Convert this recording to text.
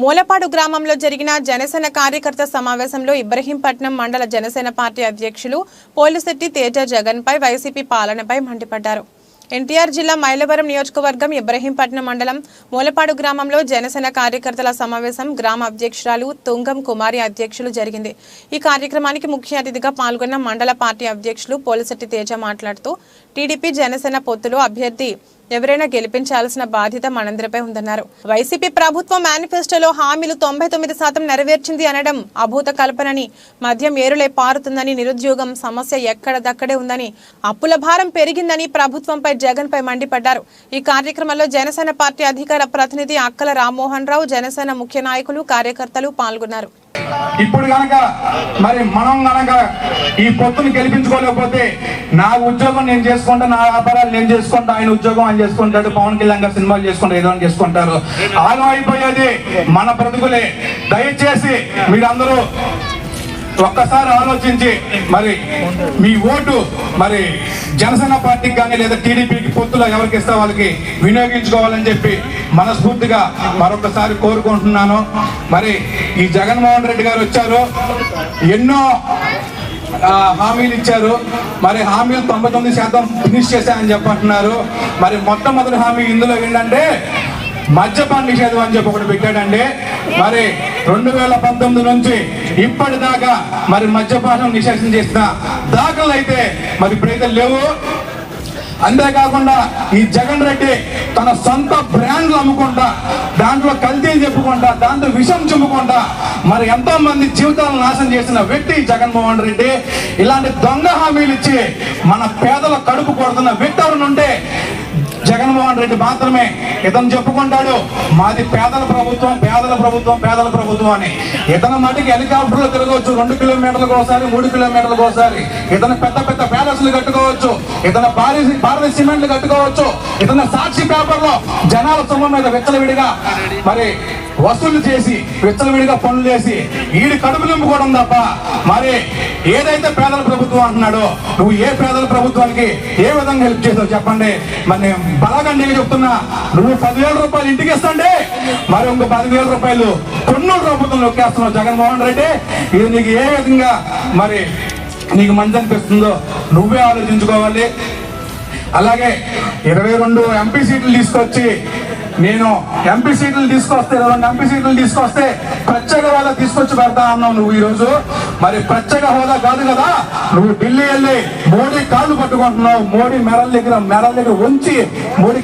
మూలపాడు గ్రామంలో జరిగిన జనసేన కార్యకర్త సమావేశంలో ఇబ్రహీంపట్నం మండల జనసేన పార్టీ అధ్యక్షులు పోలిశెట్టి తేజ జగన్ పై వైసీపీ పాలనపై మండిపడ్డారు. ఎన్టీఆర్ జిల్లా మైలవరం నియోజకవర్గం ఇబ్రహీంపట్నం మండలం మూలపాడు గ్రామంలో జనసేన కార్యకర్తల సమావేశం గ్రామ అధ్యక్షురాలు తుంగం కుమారి అధ్యక్షులు జరిగింది. ఈ కార్యక్రమానికి ముఖ్య అతిథిగా పాల్గొన్న మండల పార్టీ అధ్యక్షులు పోలిశెట్టి తేజ మాట్లాడుతూ టీడీపీ జనసేన పొత్తులో అభ్యర్థి ఎవరైనా గెలిపించాల్సిన బాధ్యత మనందరిపై ఉందన్నారు. వైసీపీ ప్రభుత్వం మేనిఫెస్టోలో హామీలు 99% నెరవేర్చింది అనడం అభూత కల్పనని, మద్యం ఏరులై పారుతుందని, నిరుద్యోగం సమస్య ఎక్కడదక్కడే ఉందని, అప్పుల భారం పెరిగిందని ప్రభుత్వంపై జగన్ పై మండిపడ్డారు. ఈ కార్యక్రమంలో జనసేన పార్టీ అధికార ప్రతినిధి అక్కల రామ్మోహన్ రావు, జనసేన ముఖ్య నాయకులు, కార్యకర్తలు పాల్గొన్నారు. ఇప్పుడు గనక మరి మనం గనక ఈ పొత్తుని గెలిపించుకోలేకపోతే నా ఉద్యోగం నేను చేసుకుంటా, నా వ్యాపారాలు నేను చేసుకుంటా, ఆయన ఉద్యోగం ఆయన చేసుకుంటాడు, పవన్ కళ్యాణ్ గారు సినిమాలు చేసుకుంటారు, ఏదో చేసుకుంటారు. ఆగం అయిపోయేది మన బ్రతుకులే. దయచేసి మీరందరూ ఒక్కసారి ఆలోచించి మరి మీ ఓటు మరి జనసేన పార్టీకి కానీ లేదా టీడీపీకి పొత్తులో ఎవరికి ఇస్తే వాళ్ళకి వినియోగించుకోవాలని చెప్పి మనస్ఫూర్తిగా మరొకసారి కోరుకుంటున్నాను. మరి ఈ జగన్మోహన్ రెడ్డి గారు వచ్చారు, ఎన్నో హామీలు ఇచ్చారు. మరి హామీలు 99% ఫినిష్ చేశారని చెప్పంటున్నారు. మరి మొట్టమొదటి హామీ ఇందులో ఏంటంటే మద్యపాన నిషేధం అని చెప్పి ఒకటి పెట్టాడండి. మరి 2019 నుంచి ఇప్పటిదాకా మరి మద్యపానం నిషేధం చేసిన దాఖలు అయితే మరి ఇప్పుడైతే లేవు. అంతేకాకుండా ఈ జగన్ రెడ్డి తన సొంత బ్రాండ్లు అమ్ముకుంటా, దాంట్లో కల్తీలు చెప్పుకుంటా, దాంట్లో విషం చెప్పుకుంటా మరి ఎంతో మంది జీవితాలను నాశనం చేసిన వ్యక్తి జగన్మోహన్ రెడ్డి. ఇలాంటి దొంగ హామీలు ఇచ్చి మన పేదల కడుపు కొడుతున్న వ్యక్తి ఎవరుంటే జగన్మోహన్ రెడ్డి మాత్రమే. ఇతను చెప్పుకుంటాడు మాది పేదల ప్రభుత్వం, పేదల ప్రభుత్వం, పేదల ప్రభుత్వం అని. ఇతను మటుకు హెలికాప్టర్లో తిరగవచ్చు 2 కిలోమీటర్లకు ఒకసారి, 3 కిలోమీటర్లకు ఒకసారి. ఇతను పెద్ద పెద్ద ప్యాలెస్లు కట్టుకోవచ్చు, ఇతను భారత సిమెంట్లు కట్టుకోవచ్చు, ఇతను సాక్షి పేపర్లో జనాల సొమ్ము మీద విచ్చలవిడిగా మరి వసూలు చేసి విచ్చలవిడిగా పనులు చేసి ఈడి కడుపు నింపుకోవడం తప్ప మరి ఏదైతే పేదల ప్రభుత్వం అంటున్నాడో నువ్వు ఏ పేదల ప్రభుత్వానికి ఏ విధంగా హెల్ప్ చేసావు చెప్పండి. మరి బలగండిగా చెప్తున్నా, నువ్వు 10,000 రూపాయలు ఇంటికి ఇస్తాండి, మరి ఇంకో 10,000 రూపాయలు కొన్నూరు ప్రభుత్వం నొక్కేస్తున్నావు జగన్మోహన్ రెడ్డి. ఇది నీకు ఏ విధంగా మరి నీకు మంచి అనిపిస్తుందో నువ్వే ఆలోచించుకోవాలి. అలాగే 22 ఎంపీ సీట్లు తీసుకొచ్చి నేను ఎంపీ సీట్లు తీసుకొస్తే 22 ఎంపీ సీట్లు తీసుకొస్తే ప్రత్యేక హోదా తీసుకొచ్చి పెడతా అన్నావు నువ్వు. ఈరోజు మరి ప్రత్యేక హోదా కాదు కదా, నువ్వు ఢిల్లీ వెళ్ళి మోడీ కాళ్ళు పట్టుకుంటున్నావు. మోడీ మెడల దగ్గర ఉంచి మోడీ